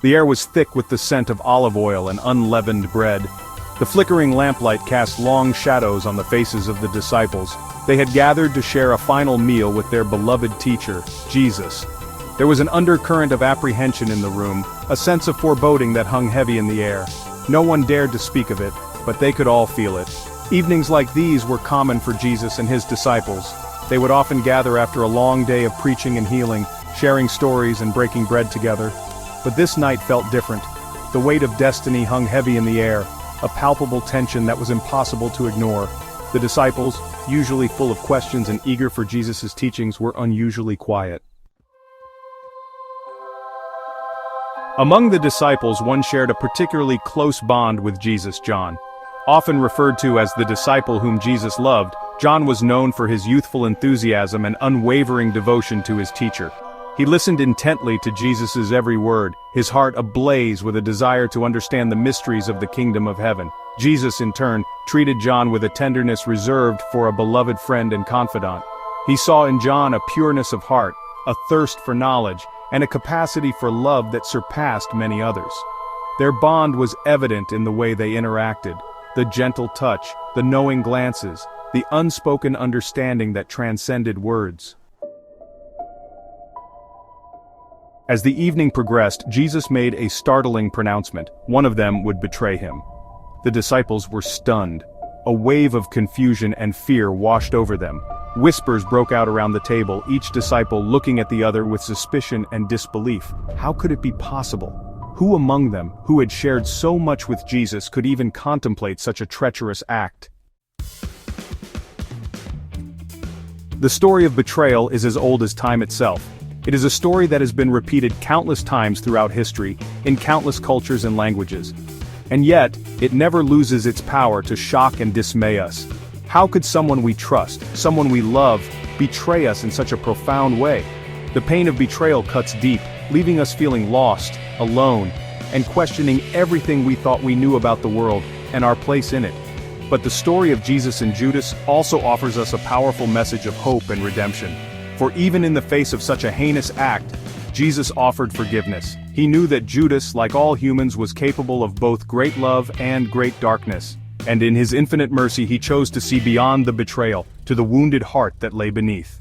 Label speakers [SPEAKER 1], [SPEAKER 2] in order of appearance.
[SPEAKER 1] The air was thick with the scent of olive oil and unleavened bread. The flickering lamplight cast long shadows on the faces of the disciples. They had gathered to share a final meal with their beloved teacher, Jesus. There was an undercurrent of apprehension in the room, a sense of foreboding that hung heavy in the air. No one dared to speak of it, but they could all feel it. Evenings like these were common for Jesus and his disciples. They would often gather after a long day of preaching and healing, sharing stories and breaking bread together. But this night felt different. The weight of destiny hung heavy in the air, a palpable tension that was impossible to ignore. The disciples, usually full of questions and eager for Jesus' teachings, were unusually quiet. Among the disciples, one shared a particularly close bond with Jesus, John. Often referred to as the disciple whom Jesus loved, John was known for his youthful enthusiasm and unwavering devotion to his teacher. He listened intently to Jesus' every word, his heart ablaze with a desire to understand the mysteries of the kingdom of heaven. Jesus, in turn, treated John with a tenderness reserved for a beloved friend and confidant. He saw in John a pureness of heart, a thirst for knowledge, and a capacity for love that surpassed many others. Their bond was evident in the way they interacted, the gentle touch, the knowing glances, the unspoken understanding that transcended words. As the evening progressed, Jesus made a startling pronouncement. One of them would betray him. The disciples were stunned. A wave of confusion and fear washed over them. Whispers broke out around the table, each disciple looking at the other with suspicion and disbelief. How could it be possible? Who among them, who had shared so much with Jesus, could even contemplate such a treacherous act? The story of betrayal is as old as time itself. It is a story that has been repeated countless times throughout history, in countless cultures and languages. And yet, it never loses its power to shock and dismay us. How could someone we trust, someone we love, betray us in such a profound way? The pain of betrayal cuts deep, leaving us feeling lost, alone, and questioning everything we thought we knew about the world and our place in it. But the story of Jesus and Judas also offers us a powerful message of hope and redemption. For even in the face of such a heinous act, Jesus offered forgiveness. He knew that Judas, like all humans, was capable of both great love and great darkness. And in his infinite mercy he chose to see beyond the betrayal, to the wounded heart that lay beneath.